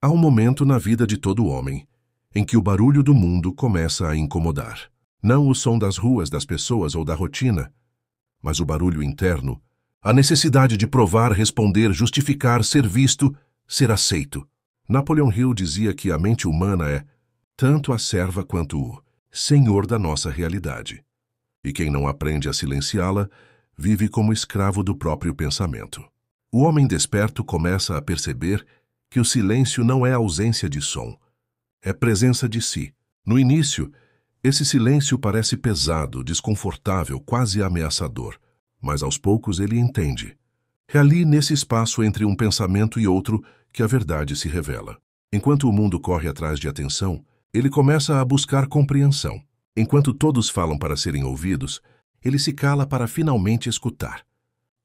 Há um momento na vida de todo homem em que o barulho do mundo começa a incomodar. Não o som das ruas, das pessoas ou da rotina, mas o barulho interno, a necessidade de provar, responder, justificar, ser visto, ser aceito. Napoleon Hill dizia que a mente humana é tanto a serva quanto o senhor da nossa realidade. E quem não aprende a silenciá-la, vive como escravo do próprio pensamento. O homem desperto começa a perceber que o silêncio não é ausência de som, é presença de si. No início, esse silêncio parece pesado, desconfortável, quase ameaçador, mas aos poucos ele entende. É ali, nesse espaço entre um pensamento e outro, que a verdade se revela. Enquanto o mundo corre atrás de atenção, ele começa a buscar compreensão. Enquanto todos falam para serem ouvidos, ele se cala para finalmente escutar.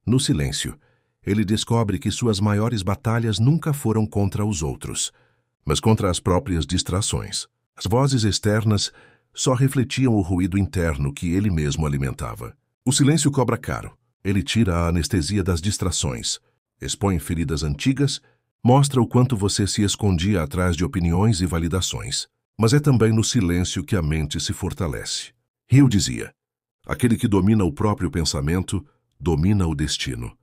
No silêncio, ele descobre que suas maiores batalhas nunca foram contra os outros, mas contra as próprias distrações. As vozes externas só refletiam o ruído interno que ele mesmo alimentava. O silêncio cobra caro. Ele tira a anestesia das distrações, expõe feridas antigas, mostra o quanto você se escondia atrás de opiniões e validações. Mas é também no silêncio que a mente se fortalece. Hill dizia: aquele que domina o próprio pensamento, domina o destino.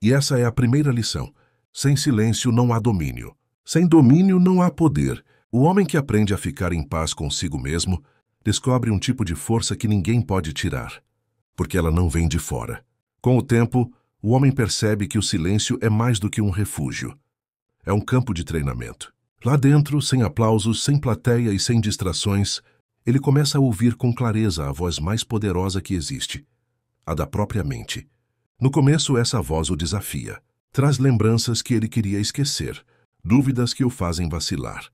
E essa é a primeira lição. Sem silêncio não há domínio. Sem domínio não há poder. O homem que aprende a ficar em paz consigo mesmo descobre um tipo de força que ninguém pode tirar, porque ela não vem de fora. Com o tempo, o homem percebe que o silêncio é mais do que um refúgio. É um campo de treinamento. Lá dentro, sem aplausos, sem plateia e sem distrações, ele começa a ouvir com clareza a voz mais poderosa que existe, a da própria mente. No começo, essa voz o desafia. Traz lembranças que ele queria esquecer, dúvidas que o fazem vacilar,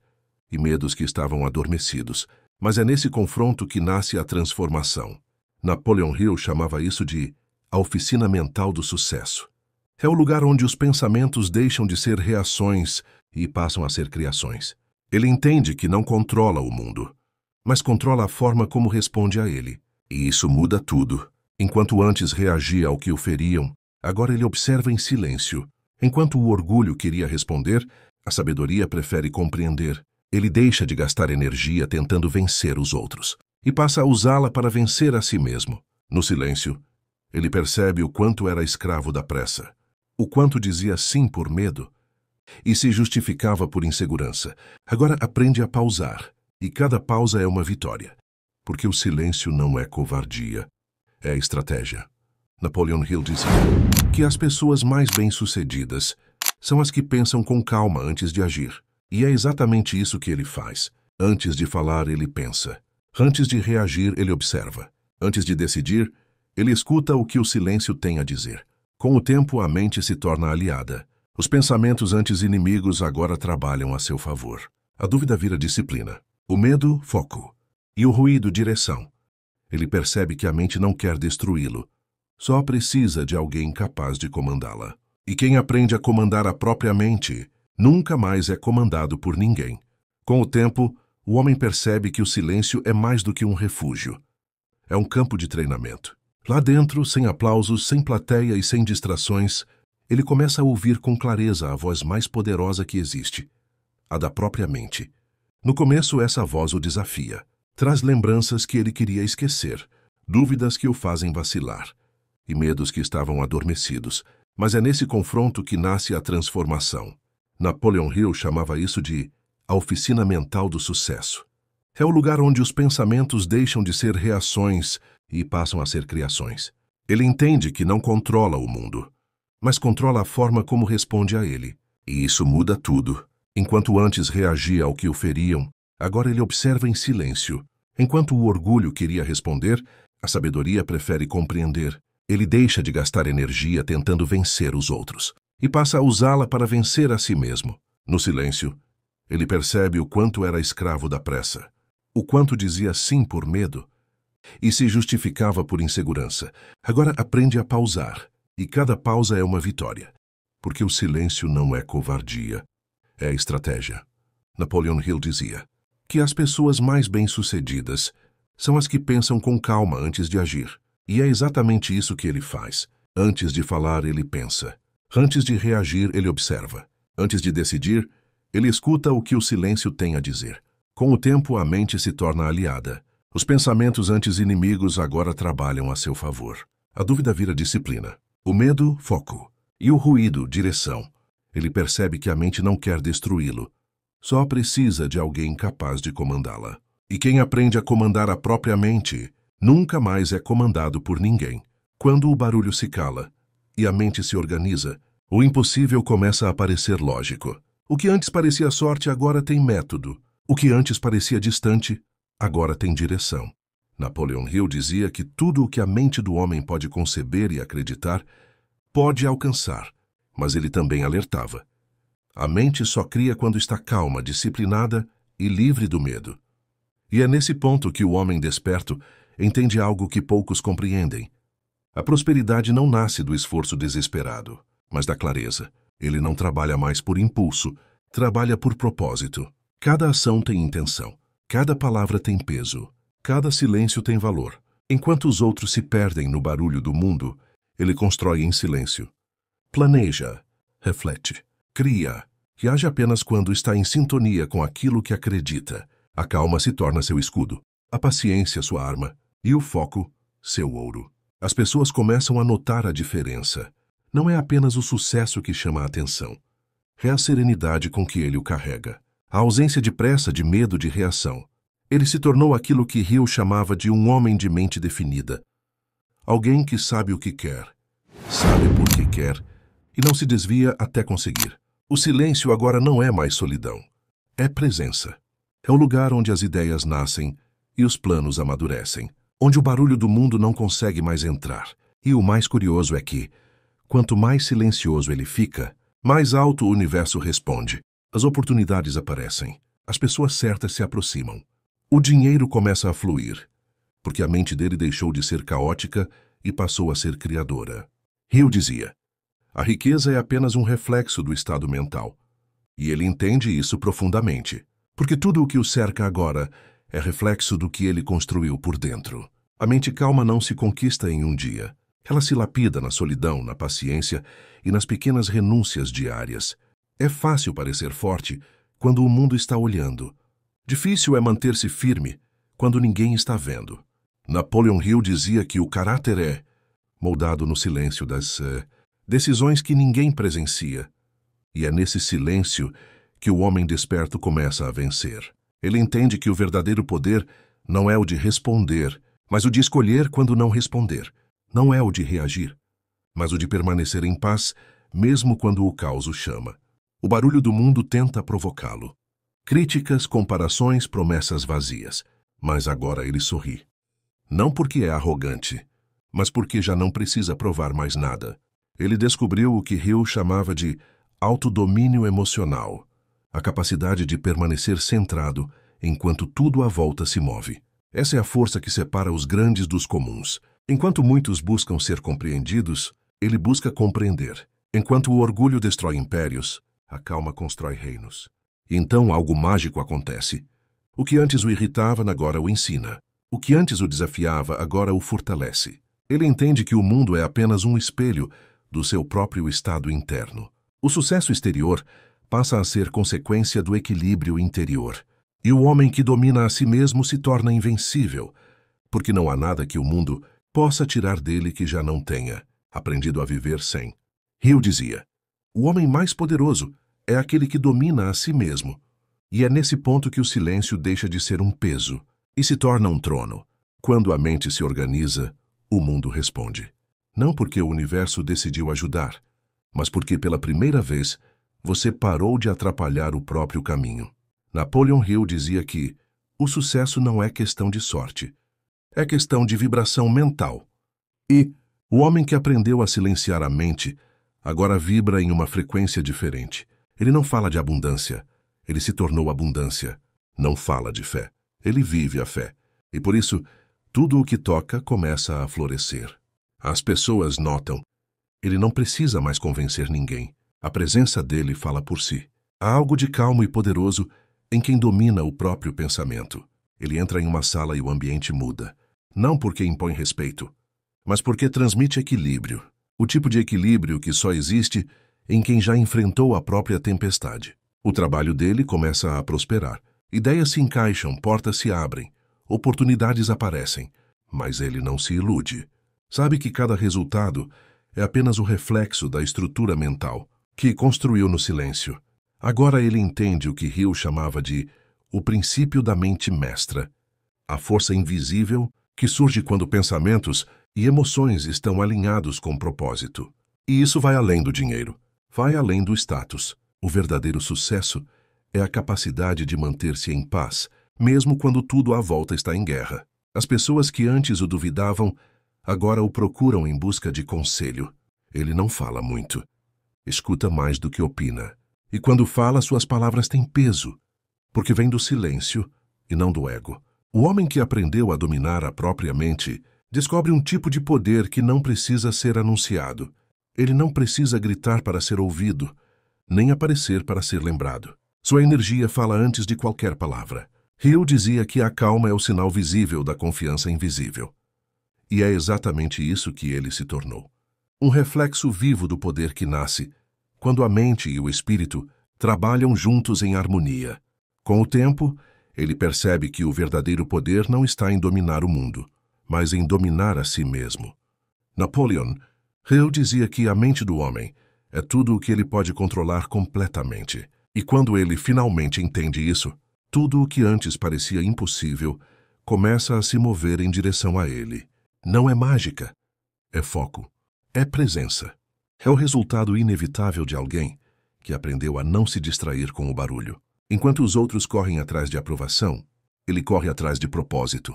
e medos que estavam adormecidos. Mas é nesse confronto que nasce a transformação. Napoleon Hill chamava isso de a oficina mental do sucesso. É o lugar onde os pensamentos deixam de ser reações e passam a ser criações. Ele entende que não controla o mundo, mas controla a forma como responde a ele. E isso muda tudo. Enquanto antes reagia ao que o feriam, agora ele observa em silêncio. Enquanto o orgulho queria responder, a sabedoria prefere compreender. Ele deixa de gastar energia tentando vencer os outros e passa a usá-la para vencer a si mesmo. No silêncio, ele percebe o quanto era escravo da pressa, o quanto dizia sim por medo e se justificava por insegurança. Agora aprende a pausar, e cada pausa é uma vitória, porque o silêncio não é covardia, é estratégia. Napoleon Hill dizia que as pessoas mais bem-sucedidas são as que pensam com calma antes de agir. E é exatamente isso que ele faz. Antes de falar, ele pensa. Antes de reagir, ele observa. Antes de decidir, ele escuta o que o silêncio tem a dizer. Com o tempo, a mente se torna aliada. Os pensamentos antes inimigos agora trabalham a seu favor. A dúvida vira disciplina. O medo, foco. E o ruído, direção. Ele percebe que a mente não quer destruí-lo. Só precisa de alguém capaz de comandá-la. E quem aprende a comandar a própria mente nunca mais é comandado por ninguém. Com o tempo, o homem percebe que o silêncio é mais do que um refúgio. É um campo de treinamento. Lá dentro, sem aplausos, sem plateia e sem distrações, ele começa a ouvir com clareza a voz mais poderosa que existe, a da própria mente. No começo, essa voz o desafia. Traz lembranças que ele queria esquecer, dúvidas que o fazem vacilar, e medos que estavam adormecidos. Mas é nesse confronto que nasce a transformação. Napoleon Hill chamava isso de a oficina mental do sucesso. É o lugar onde os pensamentos deixam de ser reações e passam a ser criações. Ele entende que não controla o mundo, mas controla a forma como responde a ele. E isso muda tudo. Enquanto antes reagia ao que o feriam, agora ele observa em silêncio. Enquanto o orgulho queria responder, a sabedoria prefere compreender. Ele deixa de gastar energia tentando vencer os outros e passa a usá-la para vencer a si mesmo. No silêncio, ele percebe o quanto era escravo da pressa, o quanto dizia sim por medo e se justificava por insegurança. Agora aprende a pausar, e cada pausa é uma vitória, porque o silêncio não é covardia, é estratégia. Napoleon Hill dizia que as pessoas mais bem-sucedidas são as que pensam com calma antes de agir. E é exatamente isso que ele faz. Antes de falar, ele pensa. Antes de reagir, ele observa. Antes de decidir, Ele escuta o que o silêncio tem a dizer. Com o tempo, a mente se torna aliada. Os pensamentos antes inimigos agora trabalham a seu favor. A dúvida vira disciplina. O medo, foco. E o ruído, direção. Ele percebe que a mente não quer destruí-lo. Só precisa de alguém capaz de comandá-la. E quem aprende a comandar a própria mente nunca mais é comandado por ninguém. Quando o barulho se cala e a mente se organiza, o impossível começa a parecer lógico. O que antes parecia sorte agora tem método. O que antes parecia distante, agora tem direção. Napoleon Hill dizia que tudo o que a mente do homem pode conceber e acreditar, pode alcançar, mas ele também alertava. A mente só cria quando está calma, disciplinada e livre do medo. E é nesse ponto que o homem desperto entende algo que poucos compreendem. A prosperidade não nasce do esforço desesperado, mas da clareza. Ele não trabalha mais por impulso, trabalha por propósito. Cada ação tem intenção, cada palavra tem peso, cada silêncio tem valor. Enquanto os outros se perdem no barulho do mundo, ele constrói em silêncio. Planeja, reflete, cria, e age apenas quando está em sintonia com aquilo que acredita. A calma se torna seu escudo, a paciência sua arma, e o foco, seu ouro. As pessoas começam a notar a diferença. Não é apenas o sucesso que chama a atenção. É a serenidade com que ele o carrega. A ausência de pressa, de medo, de reação. Ele se tornou aquilo que Hill chamava de um homem de mente definida. Alguém que sabe o que quer, sabe por que quer, e não se desvia até conseguir. O silêncio agora não é mais solidão. É presença. É o lugar onde as ideias nascem e os planos amadurecem. Onde o barulho do mundo não consegue mais entrar. E o mais curioso é que, quanto mais silencioso ele fica, mais alto o universo responde. As oportunidades aparecem. As pessoas certas se aproximam. O dinheiro começa a fluir, porque a mente dele deixou de ser caótica e passou a ser criadora. Hill dizia, a riqueza é apenas um reflexo do estado mental. E ele entende isso profundamente, porque tudo o que o cerca agora é reflexo do que ele construiu por dentro. A mente calma não se conquista em um dia. Ela se lapida na solidão, na paciência e nas pequenas renúncias diárias. É fácil parecer forte quando o mundo está olhando. Difícil é manter-se firme quando ninguém está vendo. Napoleon Hill dizia que o caráter é moldado no silêncio das decisões que ninguém presencia. E é nesse silêncio que o homem desperto começa a vencer. Ele entende que o verdadeiro poder não é o de responder, mas o de escolher quando não responder. Não é o de reagir, mas o de permanecer em paz, mesmo quando o caos o chama. O barulho do mundo tenta provocá-lo. Críticas, comparações, promessas vazias. Mas agora ele sorri. Não porque é arrogante, mas porque já não precisa provar mais nada. Ele descobriu o que Hill chamava de autodomínio emocional, a capacidade de permanecer centrado enquanto tudo à volta se move. Essa é a força que separa os grandes dos comuns. Enquanto muitos buscam ser compreendidos, ele busca compreender. Enquanto o orgulho destrói impérios, a calma constrói reinos. E então algo mágico acontece. O que antes o irritava, agora o ensina. O que antes o desafiava, agora o fortalece. Ele entende que o mundo é apenas um espelho do seu próprio estado interno. O sucesso exterior passa a ser consequência do equilíbrio interior. E o homem que domina a si mesmo se torna invencível, porque não há nada que o mundo possa tirar dele que já não tenha aprendido a viver sem. Hill dizia, o homem mais poderoso é aquele que domina a si mesmo. E é nesse ponto que o silêncio deixa de ser um peso e se torna um trono. Quando a mente se organiza, o mundo responde. Não porque o universo decidiu ajudar, mas porque pela primeira vez você parou de atrapalhar o próprio caminho. Napoleon Hill dizia que o sucesso não é questão de sorte, é questão de vibração mental. E o homem que aprendeu a silenciar a mente agora vibra em uma frequência diferente. Ele não fala de abundância, ele se tornou abundância. Não fala de fé, ele vive a fé. E por isso, tudo o que toca começa a florescer. As pessoas notam. Ele não precisa mais convencer ninguém. A presença dele fala por si. Há algo de calmo e poderoso em quem domina o próprio pensamento. Ele entra em uma sala e o ambiente muda. Não porque impõe respeito, mas porque transmite equilíbrio. O tipo de equilíbrio que só existe em quem já enfrentou a própria tempestade. O trabalho dele começa a prosperar. Ideias se encaixam, portas se abrem, oportunidades aparecem, mas ele não se ilude. Sabe que cada resultado é apenas o reflexo da estrutura mental que construiu no silêncio. Agora ele entende o que Hill chamava de o princípio da mente mestra, a força invisível que surge quando pensamentos e emoções estão alinhados com propósito. E isso vai além do dinheiro, vai além do status. O verdadeiro sucesso é a capacidade de manter-se em paz, mesmo quando tudo à volta está em guerra. As pessoas que antes o duvidavam, agora o procuram em busca de conselho. Ele não fala muito. Escuta mais do que opina. E quando fala, suas palavras têm peso, porque vem do silêncio e não do ego. O homem que aprendeu a dominar a própria mente descobre um tipo de poder que não precisa ser anunciado. Ele não precisa gritar para ser ouvido, nem aparecer para ser lembrado. Sua energia fala antes de qualquer palavra. Hill dizia que a calma é o sinal visível da confiança invisível. E é exatamente isso que ele se tornou. Um reflexo vivo do poder que nasce quando a mente e o espírito trabalham juntos em harmonia. Com o tempo, ele percebe que o verdadeiro poder não está em dominar o mundo, mas em dominar a si mesmo. Napoleon Hill dizia que a mente do homem é tudo o que ele pode controlar completamente. E quando ele finalmente entende isso, tudo o que antes parecia impossível começa a se mover em direção a ele. Não é mágica, é foco, é presença. É o resultado inevitável de alguém que aprendeu a não se distrair com o barulho. Enquanto os outros correm atrás de aprovação, ele corre atrás de propósito.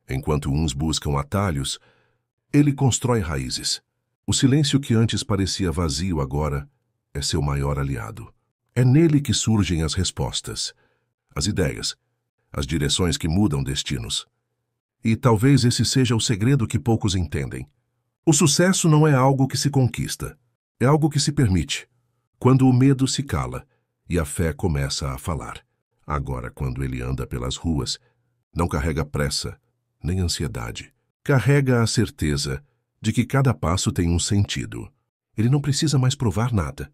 Enquanto uns buscam atalhos, ele constrói raízes. O silêncio que antes parecia vazio agora é seu maior aliado. É nele que surgem as respostas, as ideias, as direções que mudam destinos. E talvez esse seja o segredo que poucos entendem. O sucesso não é algo que se conquista, é algo que se permite. Quando o medo se cala e a fé começa a falar. Agora, quando ele anda pelas ruas, não carrega pressa, nem ansiedade. Carrega a certeza de que cada passo tem um sentido. Ele não precisa mais provar nada.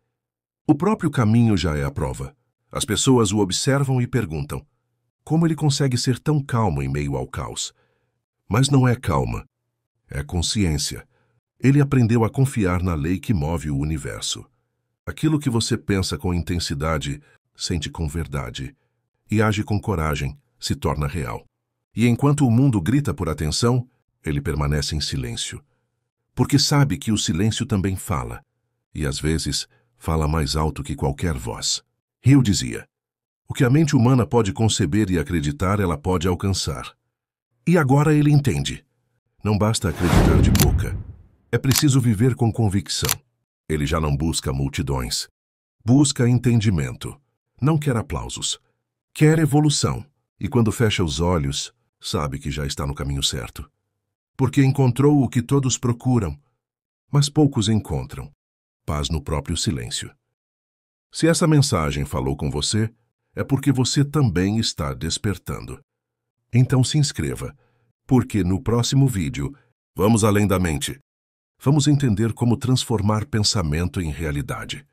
O próprio caminho já é a prova. As pessoas o observam e perguntam: como ele consegue ser tão calmo em meio ao caos? Mas não é calma, é consciência. Ele aprendeu a confiar na lei que move o universo. Aquilo que você pensa com intensidade, sente com verdade e age com coragem, se torna real. E enquanto o mundo grita por atenção, ele permanece em silêncio. Porque sabe que o silêncio também fala, e às vezes fala mais alto que qualquer voz. Hill dizia: o que a mente humana pode conceber e acreditar, ela pode alcançar. E agora ele entende. Não basta acreditar de boca. É preciso viver com convicção. Ele já não busca multidões. Busca entendimento. Não quer aplausos. Quer evolução. E quando fecha os olhos, sabe que já está no caminho certo. Porque encontrou o que todos procuram, mas poucos encontram: paz no próprio silêncio. Se essa mensagem falou com você, é porque você também está despertando. Então se inscreva, porque no próximo vídeo, vamos além da mente. Vamos entender como transformar pensamento em realidade.